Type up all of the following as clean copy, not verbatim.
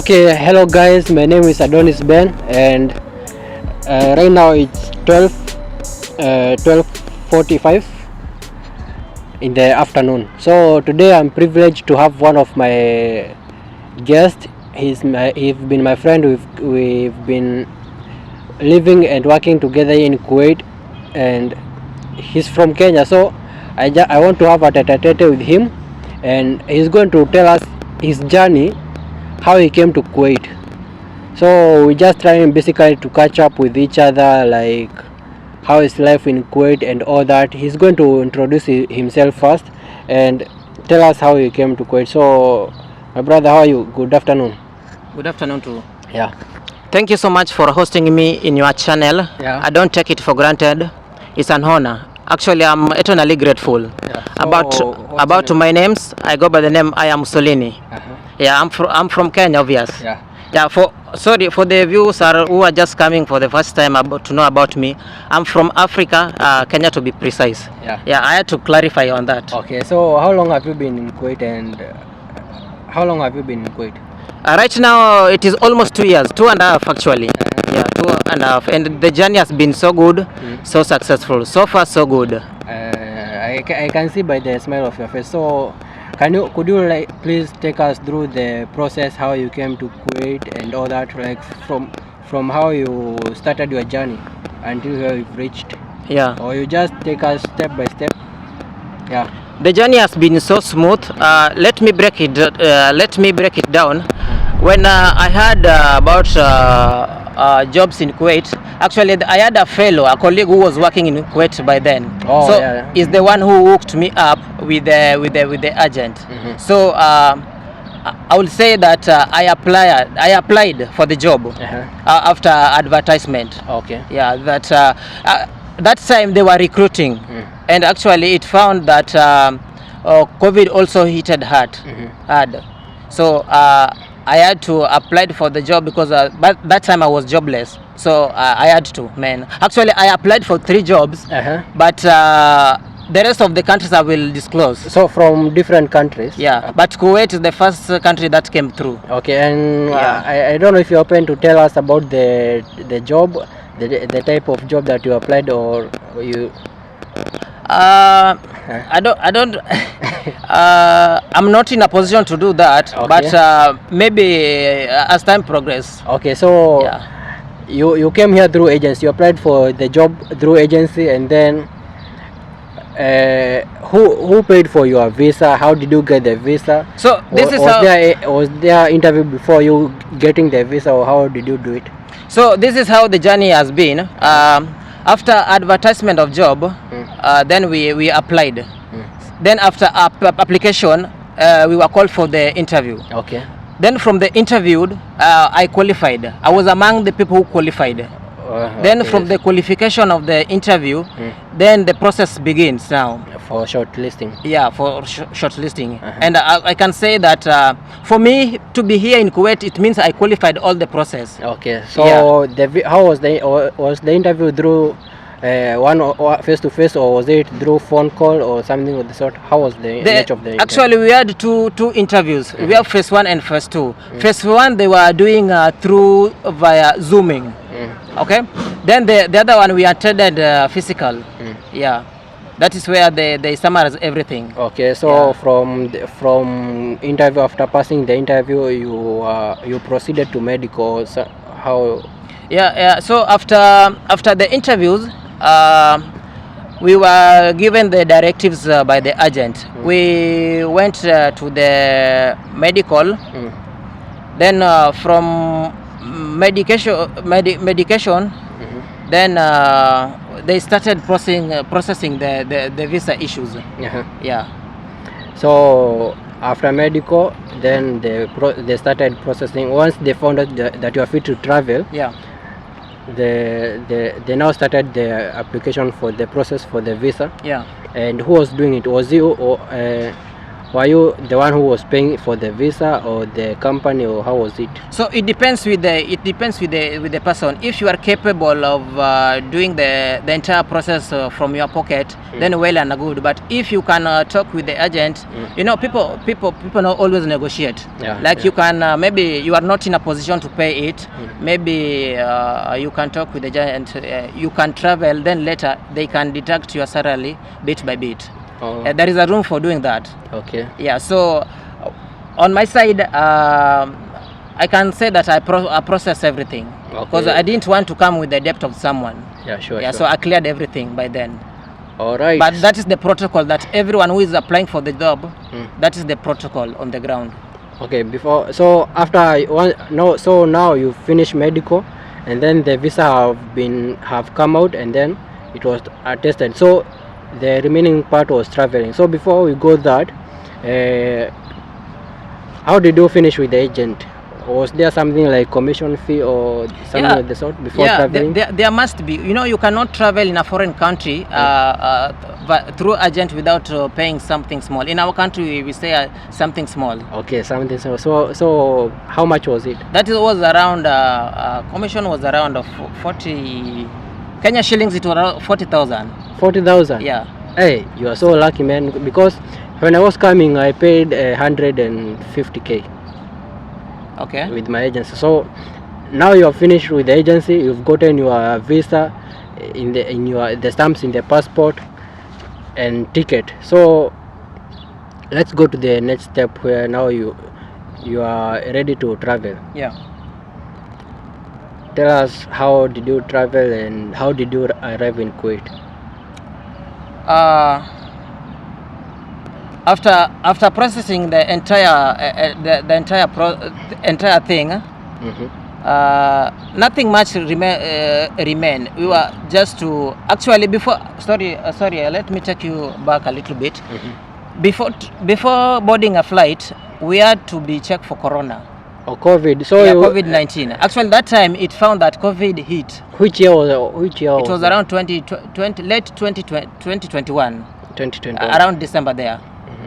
Okay, hello guys, my name is Adonis Ben, and right now it's 12:45 in the afternoon. So today I'm privileged to have one of my guests. He's been my friend. We've been living and working together in Kuwait, and he's from Kenya. So I want to have a tete-a-tete with him, and he's going to tell us his journey, how he came to Kuwait. So we just trying basically to catch up with each other, like how is life in Kuwait and all that. He's going to introduce himself first and tell us how he came to Kuwait. So my brother, how are you? Good afternoon. Good afternoon too. Yeah. Thank you so much for hosting me in your channel. Yeah. I don't take it for granted. It's an honor. Actually, I'm eternally grateful. Yeah. So, about my names, I go by the name I am Mussolini. Yeah, I'm from Kenya, obvious. Yeah. Yeah. For the viewers who are just coming for the first time to know about me, I'm from Africa, Kenya to be precise. Yeah. Yeah, I had to clarify on that. Okay. So how long have you been in Kuwait, and how long have you been in Kuwait? Right now, it is almost 2 years, 2.5 actually. Yeah, 2.5, and the journey has been so good, so successful. So far, so good. I can see by the smile of your face. So could you like please take us through the process, how you came to Kuwait and all that, like from how you started your journey until where you've reached? Yeah. Or you just take us step by step? Yeah. The journey has been so smooth. Let me break it down. When I had about jobs in Kuwait, actually I had a colleague who was working in Kuwait by then. Oh, so yeah. he's the one who hooked me up with the agent. So I would say that I applied for the job after advertisement. Okay. Yeah, that time they were recruiting, and actually it found that COVID also hit hard. So I had to apply for the job because but that time I was jobless, so I had to, man. Actually, I applied for 3 jobs, but the rest of the countries I will disclose. So from different countries? Yeah, but Kuwait is the first country that came through. Okay, and I don't know if you're open to tell us about the job, the type of job that you applied, or you... I don't I'm not in a position to do that. Okay. But maybe as time progresses. Okay, so yeah. You came here through agency. You applied for the job through agency, and then who paid for your visa? How did you get the visa? So this was there interview before you getting the visa, or how did you do it? So this is how the journey has been. After advertisement of job, then we applied. Then after application, we were called for the interview. Okay. Then from the interview, I qualified. I was among the people who qualified. Then from the qualification of the interview, then the process begins now. For shortlisting. Yeah, for shortlisting. And I can say that for me to be here in Kuwait, it means I qualified all the process. Okay. So how was the interview through one face to face, or was it through phone call or something of the sort? How was the nature of the interview? Actually, we had two interviews. We have phase 1 and phase 2. Phase 1 they were doing through via Zooming. Okay. Then the other one we attended physical. Yeah. That is where they summarize everything. Okay, so from interview, after passing the interview, you proceeded to medical. So how? Yeah. So after the interviews, we were given the directives by the agent. We went to the medical. Then from medication. Then they started processing the visa issues. Yeah. So after medical, then they started processing. Once they found out that you are fit to travel, they now started the application for the process for the visa. Yeah. And who was doing it? Was you, Were you the one who was paying for the visa, or the company, or how was it? So it depends with the person. If you are capable of doing the entire process from your pocket, then well and good. But if you can talk with the agent, you know, people not always negotiate. You can maybe you are not in a position to pay it. Maybe you can talk with the agent. You can travel. Then later they can deduct your salary bit by bit. There is a room for doing that. Okay. Yeah. So on my side, I can say that I process everything because I didn't want to come with the debt of someone. Yeah, sure. Yeah. So I cleared everything by then. All right. But that is the protocol that everyone who is applying for the job. That is the protocol on the ground. Okay. Before, so after so now you finish medical, and then the visa have come out, and then it was attested. So the remaining part was traveling. So before we go that, how did you finish with the agent? Was there something like commission fee or something of the sort before traveling? There must be. You know, you cannot travel in a foreign country through agent without paying something small. In our country, we say something small. Okay, something small. So how much was it? That was around commission was around 40 Kenya shillings. It was around 40,000. 40,000. Yeah. Hey, you are so lucky, man. Because when I was coming, I paid 150k. Okay. With my agency. So now you are finished with the agency. You've gotten your visa, the stamps in the passport, and ticket. So let's go to the next step, where now you are ready to travel. Yeah. Tell us, how did you travel and how did you arrive in Kuwait? After processing the entire thing, nothing much remain. We were just to actually before. Sorry. Let me take you back a little bit. Before boarding a flight, we had to be checked for corona. Or COVID. So COVID-19. Actually, that time it found that COVID hit. Which year was it? It was around 2020, late 2021. 2021. Around December there.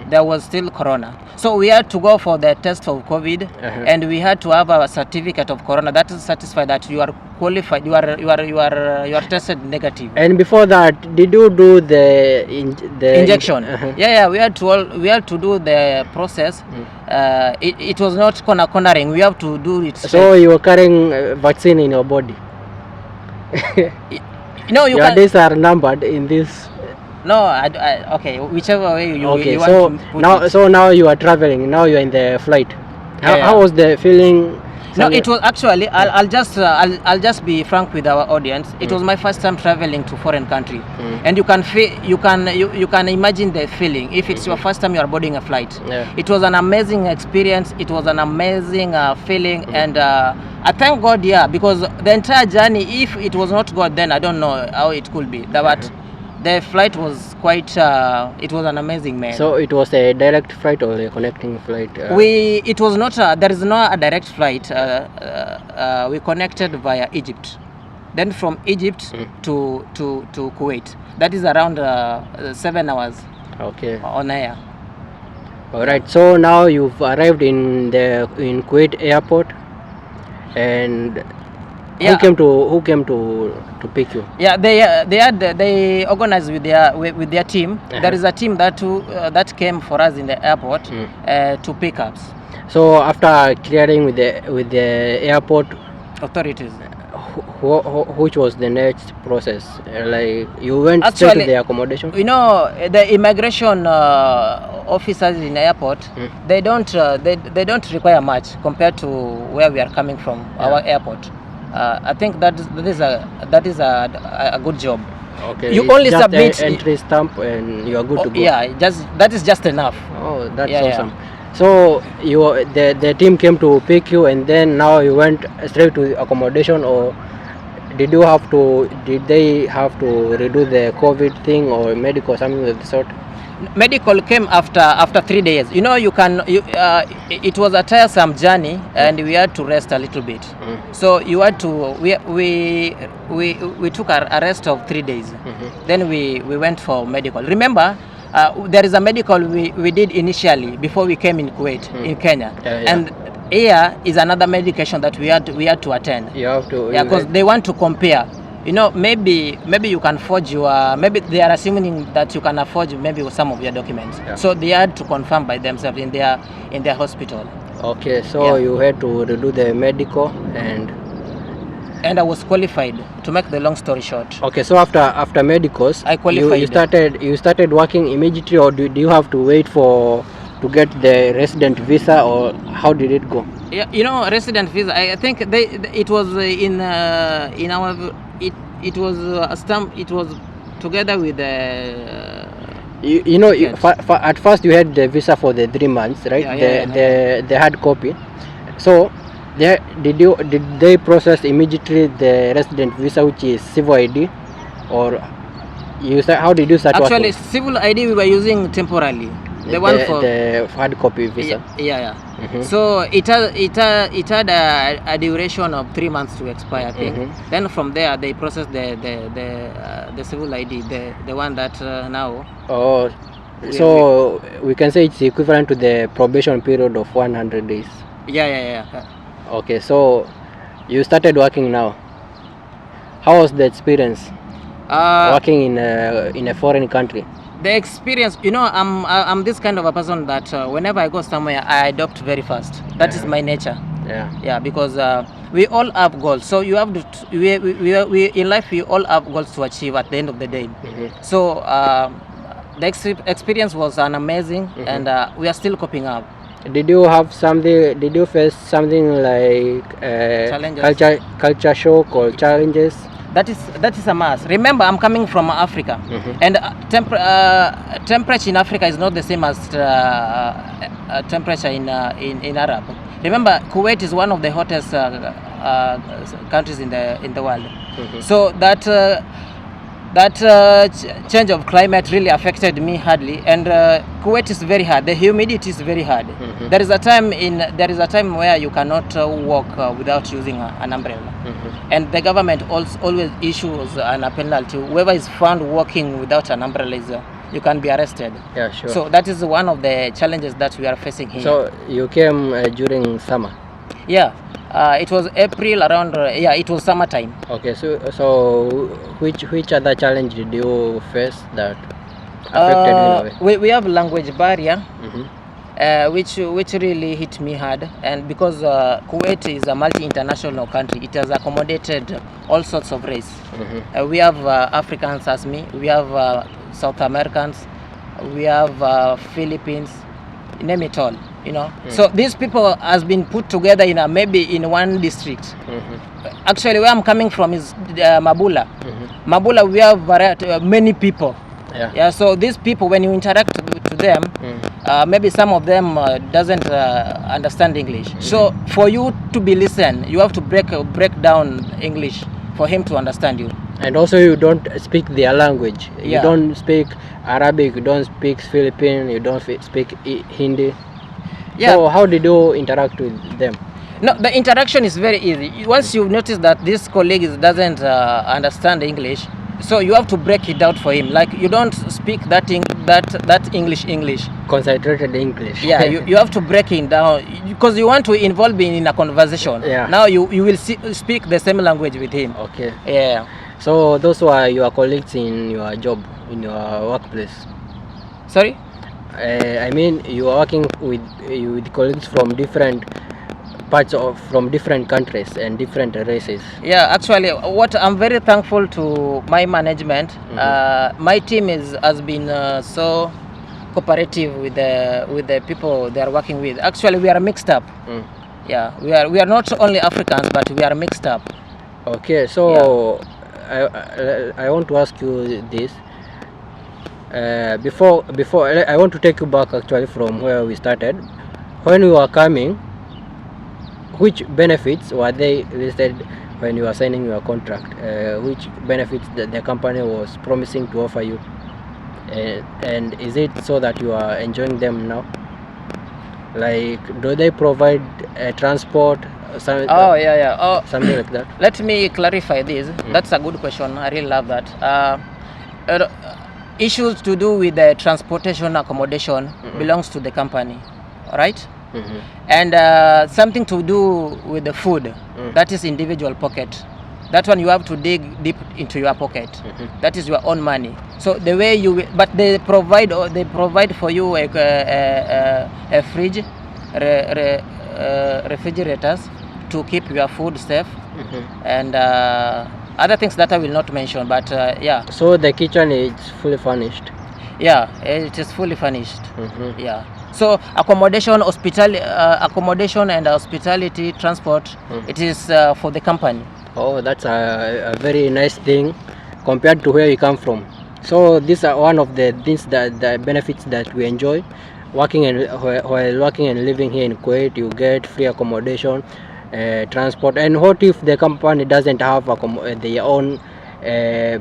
There was still corona, so we had to go for the test of COVID, and we had to have a certificate of corona that is satisfied that you are qualified, you are tested negative. And before that, did you do the injection? Yeah, we had to do the process. It was not cornering. We have to do it straight. So you were carrying vaccine in your body. No, your days are numbered in this. No, okay, whichever way you want to put now it. So now you are traveling. Now you are in the flight. How was the feeling? No, it was actually. I'll just be frank with our audience. It was my first time traveling to foreign country, and you can feel, you can imagine the feeling. If it's your first time you are boarding a flight, it was an amazing experience. It was an amazing feeling, and I thank God, because the entire journey, if it was not God, then I don't know how it could be. But the flight was quite. It was an amazing, man. So it was a direct flight or a connecting flight? It was not. There is no a direct flight. We connected via Egypt. Then from Egypt to Kuwait. That is around 7 hours. Okay. On air. All right. So now you've arrived in Kuwait airport, and who came to pick you? Yeah, they organized with their team. There is a team that came for us in the airport to pick us. So after clearing with the airport authorities, which was the next process? Like you went straight to the accommodation? You know, the immigration officers in the airport, they don't require much compared to where we are coming from, our airport. I think that is a good job. Okay. You only just submit an entry stamp and you are good to go. Yeah, that is just enough. Oh, that's awesome. So the team came to pick you, and then now you went straight to accommodation, or did they have to redo the COVID thing or medical, something of the sort? Medical came after 3 days. You know, it was a tiresome journey, and we had to rest a little bit. So you had to we took a rest of 3 days. Then we went for medical. Remember, there is a medical we did initially before we came in Kuwait, in Kenya, and here is another medication that we had to attend. You have to. Yeah, because they want to compare. You know, maybe you can forge your, maybe they are assuming that you can forge maybe some of your documents. Yeah. So they had to confirm by themselves in their hospital. Okay, so you had to redo the medical and I was qualified. To make the long story short. Okay, so after medicals, I qualified. You started working immediately, or do you have to wait to get the resident visa, or how did it go? Yeah, you know, resident visa. I think it was in our it was a stamp. It was together with the. At first you had the visa for the 3 months, right? The hard copy. So, did they process immediately the resident visa, which is civil ID, or how did you start Actually, working? civil ID we were using temporarily. The one for the hard copy visa. Yeah. So it had a duration of 3 months to expire, I think. Then from there they processed the civil ID, the one that now. Oh, so we can say it's equivalent to the probation period of 100 days. Yeah. Okay, so you started working now. How was the experience working in a foreign country? The experience, you know, I'm this kind of a person that whenever I go somewhere, I adopt very fast. That is my nature. Yeah, because we all have goals. So you have to, we in life we all have goals to achieve at the end of the day. So the experience was an amazing, and we are still coping up. Did you face something like culture shock or challenges? That is a must. Remember, I'm coming from Africa, and temperature in Africa is not the same as temperature in Arab. Remember, Kuwait is one of the hottest countries in the world. So that change of climate really affected me hardly, and Kuwait is very hard. The humidity is very hard. There is a time where you cannot walk without using an umbrella, and the government always issues a penalty. Whoever is found walking without an umbrella you can be arrested. Yeah, sure. So that is one of the challenges that we are facing here. So you came during summer? Yeah. It was April around. It was summertime. Okay, so which other challenge did you face that affected you in a way? We have language barrier, which really hit me hard, and because Kuwait is a multi-international country, it has accommodated all sorts of race. We have Africans as me, we have South Americans, we have Philippines, name it all. You know, so these people has been put together in maybe in one district. Actually, where I'm coming from is Mabula. Mabula, we have many people. Yeah. So these people, when you interact with them, maybe some of them doesn't understand English. So for you to be listened, you have to break down English for him to understand you. And also, you don't speak their language. You don't speak Arabic. You don't speak Philippine. You don't speak Hindi. Yeah. So how did you interact with them? No, the interaction is very easy. Once you notice that this colleague doesn't understand English, so you have to break it out for him. Like you don't speak that English. Concentrated English. Yeah, you have to break it down because you want to involve him in a conversation. Yeah. Now you will speak the same language with him. Okay. Yeah. So those were your colleagues in your job, in your workplace. Sorry? I mean, you are working with colleagues from different from different countries and different races. Yeah, actually, what I'm very thankful to my management. My team has been so cooperative with the people they are working with. Actually, we are mixed up. Yeah, we are not only Africans, but we are mixed up. Okay, so I want to ask you this. Before I want to take you back actually from where we started. When you were coming, which benefits were they listed when you were signing your contract? Which benefits the company was promising to offer you, and is it so that you are enjoying them now? Like, do they provide transport? Something like that. Let me clarify this. That's a good question. I really love that. issues to do with the transportation accommodation belongs to the company, right? And something to do with the food, that is individual pocket. That one you have to dig deep into your pocket. That is your own money. So the way you, but they provide for you a fridge, refrigerators to keep your food safe, and other things that I will not mention. But yeah. So the kitchen is fully furnished. Yeah, it is fully furnished. Yeah. So accommodation, accommodation and hospitality, transport, it is for the company. Oh, that's a very nice thing compared to where you come from. So these are one of the things that the benefits that we enjoy working and while working and living here in Kuwait. You get free accommodation, transport. And what if the company doesn't have their own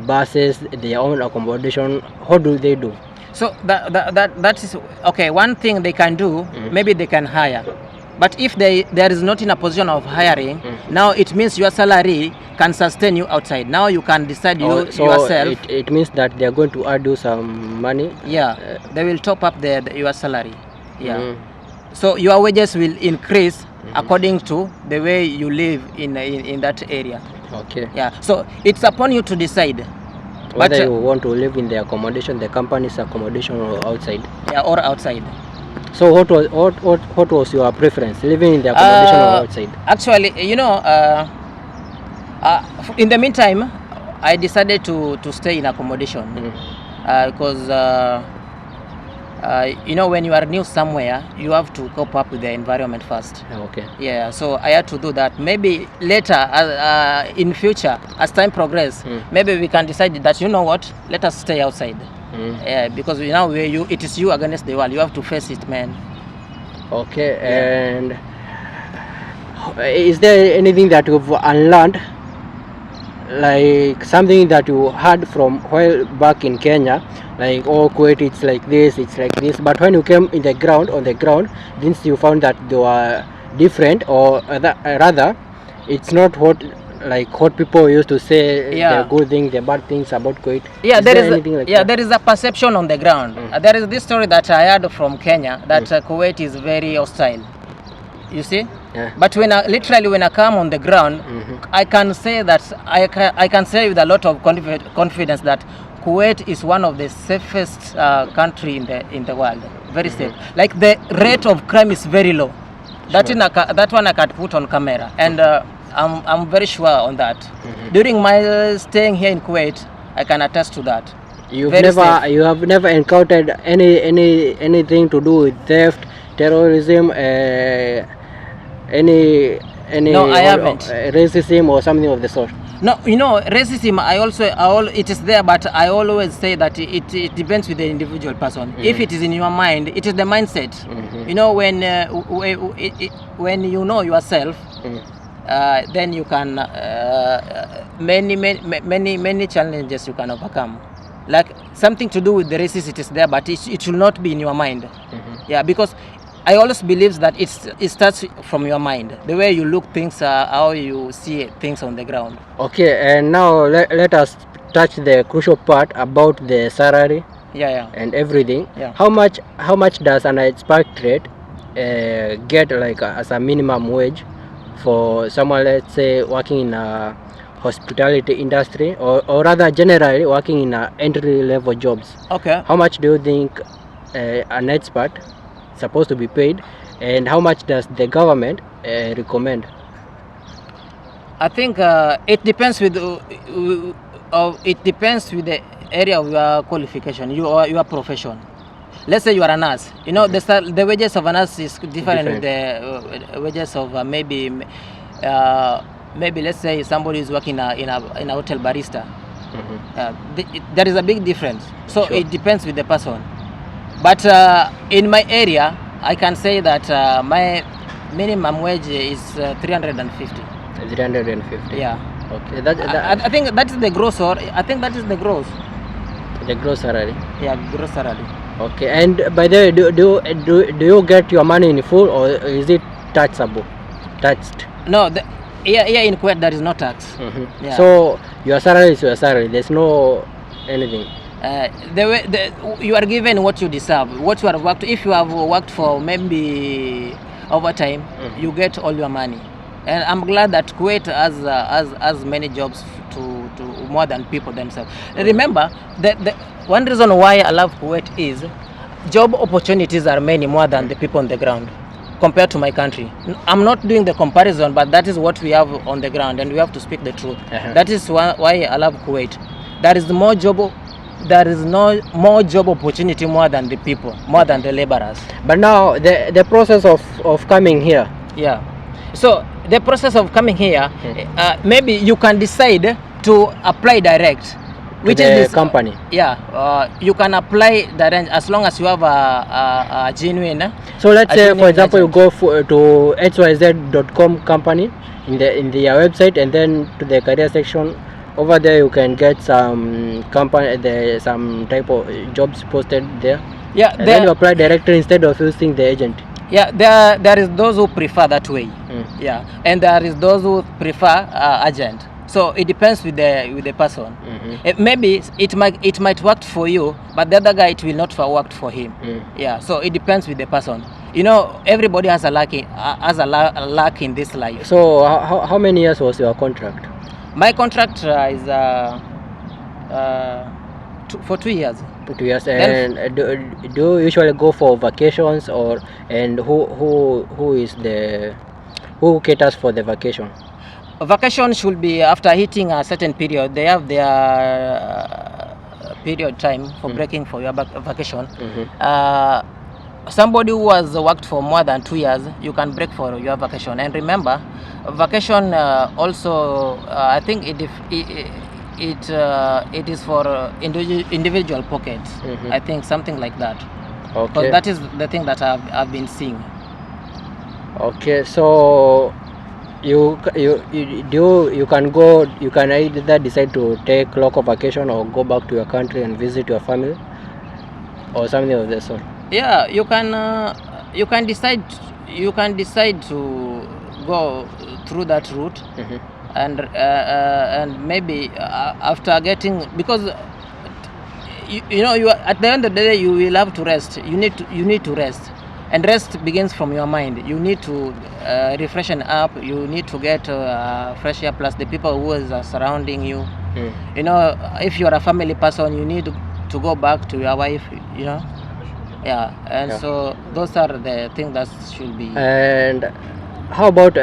buses, their own accommodation? What do they do? So that is okay. One thing they can do, maybe they can hire. But if there is not in a position of hiring, now it means your salary can sustain you outside. Now you can decide yourself. It means that they are going to add you some money. Yeah, they will top up your salary. Yeah. So your wages will increase according to the way you live in that area. Okay. Yeah. So it's upon you to decide whether you want to live in the accommodation, the company's accommodation, or outside. Yeah, or outside. So what was your preference, living in the accommodation or outside? Actually, you know, in the meantime, I decided to stay in accommodation because you know, when you are new somewhere, you have to cope up with the environment first. Okay. Yeah, so I had to do that. Maybe later, in future, as time progresses, maybe we can decide that, you know what, let us stay outside. Yeah, because now it is you against the world. You have to face it, man. Okay. Yeah. And is there anything that you've unlearned, like something that you heard from while back in Kenya, like, oh, Kuwait, it's like this, but when you came on the ground, didn't you found that they were different, or rather it's not what people used to say, the good things, the bad things about Kuwait? Yeah, there is a perception on the ground. There is this story that I heard from Kenya that Kuwait is very hostile. You see? Yeah. But when I come on the ground, I can say that I can say with a lot of confidence that Kuwait is one of the safest country in the world. Very safe. Like the rate of crime is very low. That one I can put on camera, and I'm very sure on that. During my staying here in Kuwait, I can attest to that. You have never encountered anything to do with theft, terrorism, no, I haven't. Racism or something of the sort? No, you know, racism, it is there, but I always say that it depends with the individual person. If it is in your mind, it is the mindset. You know, when you know yourself, then you can many challenges you can overcome. Like something to do with the racism, it is there, but it should not be in your mind. Yeah, because I always believe that it starts from your mind, the way you look things, how you see things on the ground. Okay, and now let us touch the crucial part about the salary. Yeah. And everything. Yeah. How much does an expatriate get, like as a minimum wage for someone, let's say, working in a hospitality industry, or rather generally working in entry level jobs? Okay. How much do you think an expat supposed to be paid, and how much does the government recommend? I think it depends with the area of your qualification, your profession. Let's say you are a nurse. You know, the wages of a nurse is different with the wages of maybe let's say somebody is working in a hotel barista. There is a big difference. So it depends with the person. But in my area, I can say that my minimum wage is 350. 350. Yeah. Okay. I think that is the gross, or I think that is the gross. The gross salary. Yeah, gross salary. Okay. And by the way, do you get your money in full, or is it taxable? Taxed? No. Here in Kuwait there is no tax. Yeah. So your salary is your salary. There's no anything. You are given what you deserve, what you have worked. If you have worked for maybe overtime, you get all your money. And I'm glad that Kuwait has many jobs to more than people themselves. Remember, the one reason why I love Kuwait is job opportunities are many more than the people on the ground compared to my country. I'm not doing the comparison, but that is what we have on the ground, and we have to speak the truth. That is why I love Kuwait. There is more job opportunity more than the people, more than the laborers. But now the process of coming here. Yeah. So the process of coming here, maybe you can decide to apply direct, which to is the this company. You can apply direct as long as you have a genuine. So let's say, for example, agent. you go to xyz.com company in their website, and then to the career section. Over there, you can get some some type of jobs posted there. Yeah, and then you apply directly instead of using the agent. Yeah, there is those who prefer that way. Yeah, and there is those who prefer agent. So it depends with the person. Maybe it might work for you, but the other guy, it will not work for him. Yeah, so it depends with the person. You know, everybody has a luck in this life. So how many years was your contract? My contract is for 2 years. 2 years. And do you usually go for vacations, and who caters for the vacation? Vacation should be after hitting a certain period. They have their period time for breaking for your vacation. Somebody who has worked for more than 2 years, you can break for your vacation. And remember, vacation also, I think it is for individual pockets. I think something like that. Okay. Because that is the thing that I've been seeing. Okay, so you can either decide to take local vacation or go back to your country and visit your family, or something of the sort. Yeah, you can decide to go through that route. And maybe after getting, because you know, you at the end of the day, you will have to rest. You need to rest, and rest begins from your mind. You need to refreshen up. You need to get fresh air, plus the people who are surrounding you. You know, if you are a family person, you need to go back to your wife, you know. Yeah, and so those are the things that should be. And how about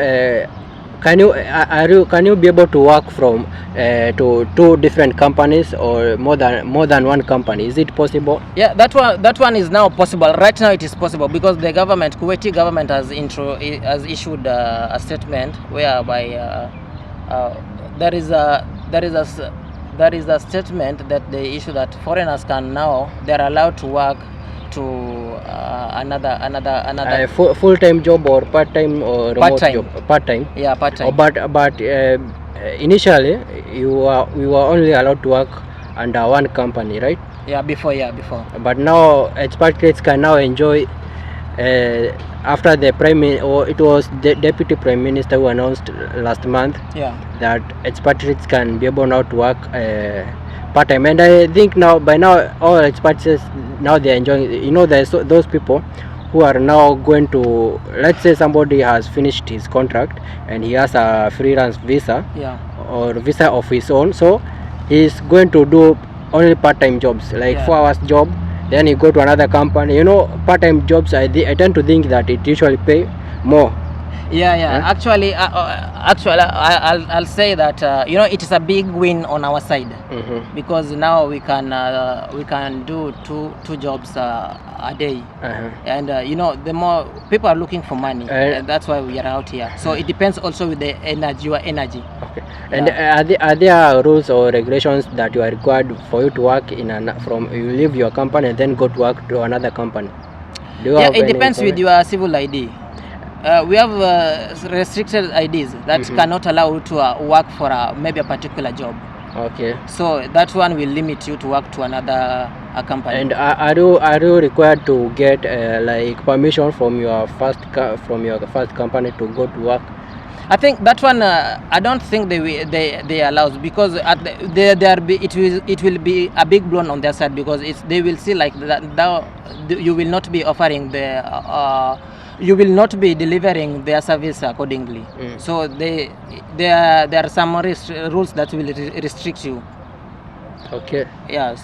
can you be able to work from to 2 different companies, or more than one company? Is it possible? Yeah, that one is now possible. Right now it is possible because the Kuwaiti government has issued a statement whereby there is a statement that they issue that foreigners they're allowed to work to another full-time job or part-time or remote part-time job? Part-time. Yeah, part-time. But initially we were only allowed to work under one company, right? Yeah, before. But now expatriates can now enjoy after the it was the deputy prime minister who announced last month that expatriates can be able now to work part-time. And I think by now all expatriates, now they're enjoying. You know, there's those people who are now going to, let's say somebody has finished his contract and he has a freelance visa or visa of his own, so he's going to do only part-time jobs, like 4 hours job, then you go to another company. You know, part-time jobs, I tend to think that it usually pay more. Actually, I'll say that you know, it is a big win on our side, because now we can do two jobs a day, and you know, the more people are looking for money, and that's why we are out here. So it depends also with the your energy. Okay. And are there rules or regulations that you are required for you to work in you leave your company and then go to work to another company? It depends with your civil ID. We have restricted IDs that cannot allow you to work for maybe a particular job. Okay. So that one will limit you to work to another company. And are you required to get like permission from your first company to go to work? I think that one. I don't think they allow, because at it will be a big blow on their side, because they will see like that now you will not be offering you will not be delivering their service accordingly. So there are some rules that will restrict you. Okay. Yeah.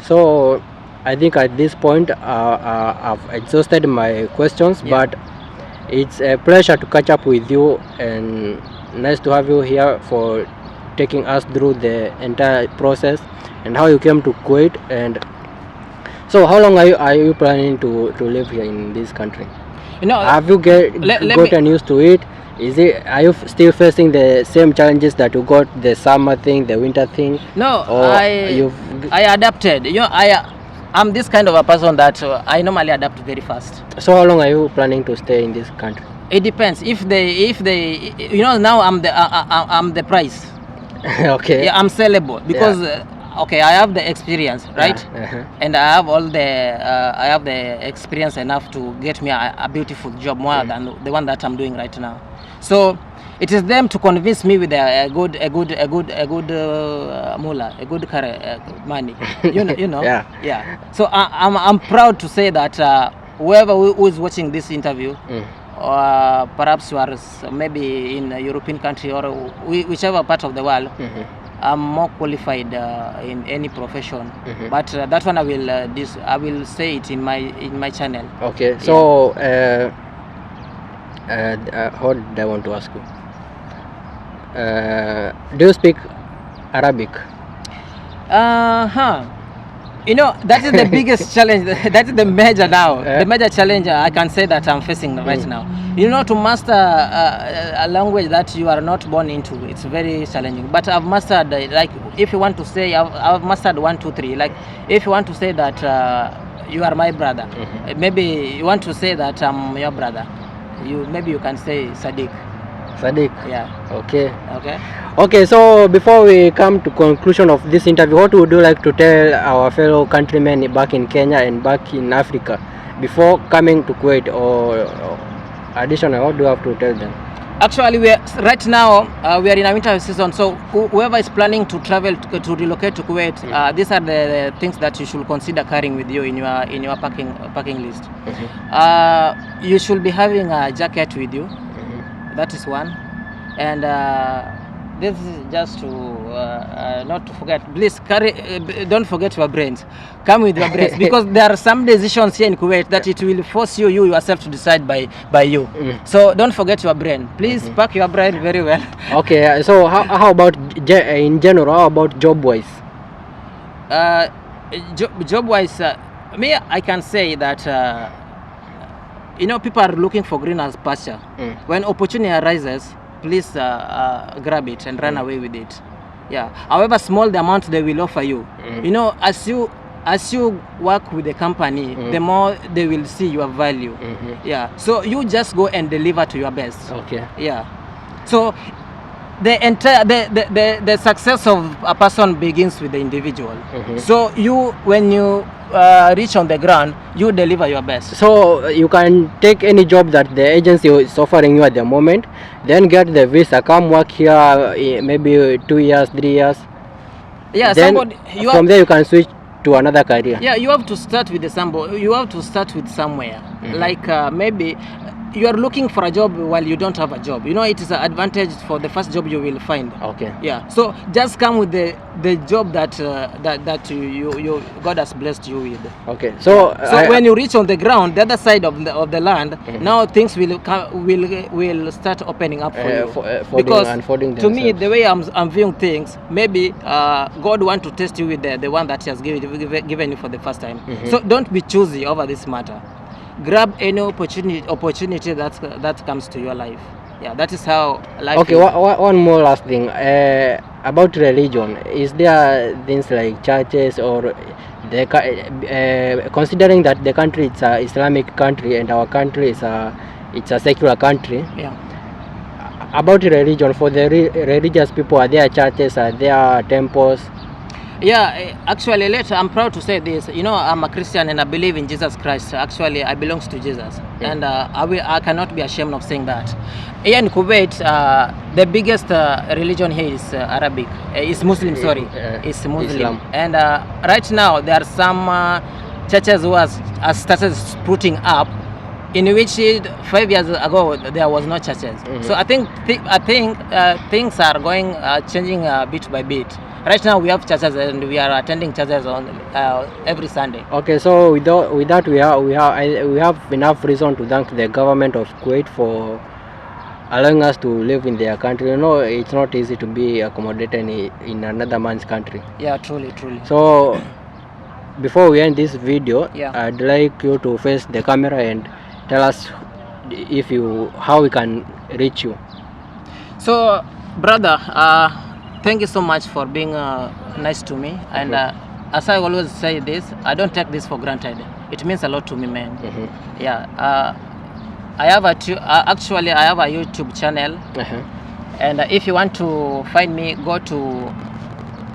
So I think at this point I've exhausted my questions, Yeah. but it's a pleasure to catch up with you, and nice to have you here for taking us through the entire process and how you came to Kuwait. And so how long are you planning to live here in this country? Have you gotten used to it? Are you still facing the same challenges that you got the summer thing, the winter thing? No, Or I adapted. I'm this kind of a person that I normally adapt very fast. So how long are you planning to stay in this country? It depends. If they now I'm the price. Okay. Yeah, I'm sellable because okay, I have the experience, right? Yeah. And I have I have the experience enough to get me a beautiful job, more than the one that I'm doing right now. So it is them to convince me with a good mullah, a good money. You know. Yeah. So I'm proud to say that whoever who is watching this interview, perhaps you are maybe in a European country or whichever part of the world, I'm more qualified in any profession. But that one I will say it in my channel. Okay. So what did I want to ask you? Do you speak Arabic? That is the biggest challenge. That is the major now. The major challenge I can say that I'm facing right now. To master a language that you are not born into, it's very challenging. But I've mastered, like, if you want to say, I've mastered 1, 2, 3. Like, if you want to say that you are my brother, maybe you want to say that I'm your brother, maybe you can say Sadiq. Sadiq. Yeah. Okay, so before we come to conclusion of this interview, what would you like to tell our fellow countrymen back in Kenya and back in Africa before coming to Kuwait, or additional, what do you have to tell them? Actually, right now we are in a winter season, so whoever is planning to travel to relocate to Kuwait, these are the things that you should consider carrying with you in your packing list. You should be having a jacket with you. That is one, and this is just to not to forget. Please don't forget your brains. Come with your brains, because there are some decisions here in Kuwait that it will force you yourself to decide by you. So don't forget your brain. Please pack your brain very well. Okay. So how about in general? How about job wise? Job wise, me, I can say that. People are looking for greener pasture. When opportunity arises, please grab it and run away with it. Yeah. However small the amount they will offer you, as you work with the company, the more they will see your value. Yeah. So you just go and deliver to your best. Okay. Yeah. So the success of a person begins with the individual. So when you reach on the ground, you deliver your best. So you can take any job that the agency is offering you at the moment, then get the visa, come work here maybe 2 years, 3 years. Yeah. Then from there you can switch to another career. Yeah, you have to start with you have to start with somewhere. Like maybe you are looking for a job while you don't have a job. It is an advantage for the first job you will find. Okay. Yeah. So just come with the job that you God has blessed you with. Okay. So when you reach on the ground, the other side of the land, now things will start opening up for you. Because to me, the way I'm viewing things, maybe God want to test you with the one that He has given you for the first time. So don't be choosy over this matter. Grab any opportunity that comes to your life. Yeah, that is how life is. Okay, one more last thing about religion. Is there things like churches, or considering that the country is an Islamic country and our country is it's a secular country? Yeah. About religion, for the religious people, are there churches, are there temples? Yeah, actually, later I'm proud to say this. You know, I'm a Christian and I believe in Jesus Christ. Actually, I belong to Jesus, and I cannot be ashamed of saying that. Here in Kuwait, the biggest religion here is Arabic. Is Muslim. Sorry, is Muslim. Islam. And right now there are some churches who has started putting up, in which 5 years ago there was no churches. So I think things are going changing bit by bit. Right now we have churches and we are attending churches on every Sunday. Okay, so with that we have enough reason to thank the government of Kuwait for allowing us to live in their country. You know, it's not easy to be accommodated in another man's country. Yeah, truly. So before we end this video, Yeah. I'd like you to face the camera and tell us how we can reach you. So, brother, thank you so much for being nice to me. And as I always say this, I don't take this for granted. It means a lot to me, man. Yeah. I have actually I have a YouTube channel, and if you want to find me, go to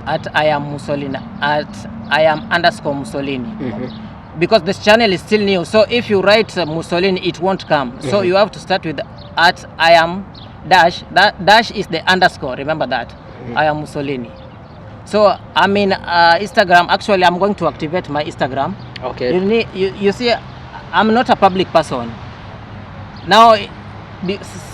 @I am Mussolini, @I am_Mussolini. Because this channel is still new, so if you write Mussolini, it won't come. So you have to start with @I am dash. That dash is the underscore. Remember that. I am Mussolini. So I'm in Instagram. Actually, I'm going to activate my Instagram. Okay. You see, I'm not a public person. Now,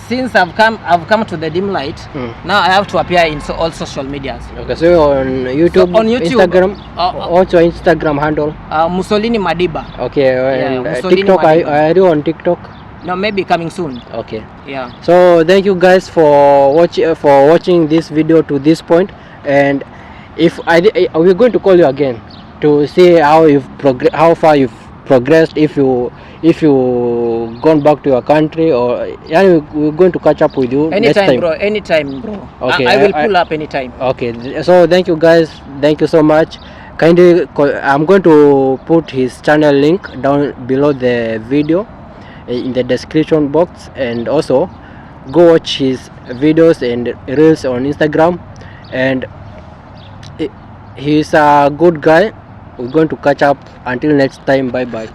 since I've come to the dim light, now I have to appear in all social medias. Okay, so on YouTube, Instagram, also Instagram handle? Mussolini Madiba. Okay, and Mussolini TikTok, are you on TikTok? No, maybe coming soon. Okay. Yeah. So thank you guys for watching this video to this point, and we're going to call you again to see how far you've progressed, if you gone back to your country, or we're going to catch up with you anytime, bro. Anytime, bro. Okay, I will pull up anytime. Okay, so thank you guys, thank you so much. Kindly, I'm going to put his channel link down below the video in the description box, and also go watch his videos and reels on Instagram, and he's a good guy. We're going to catch up. Until next time, bye bye.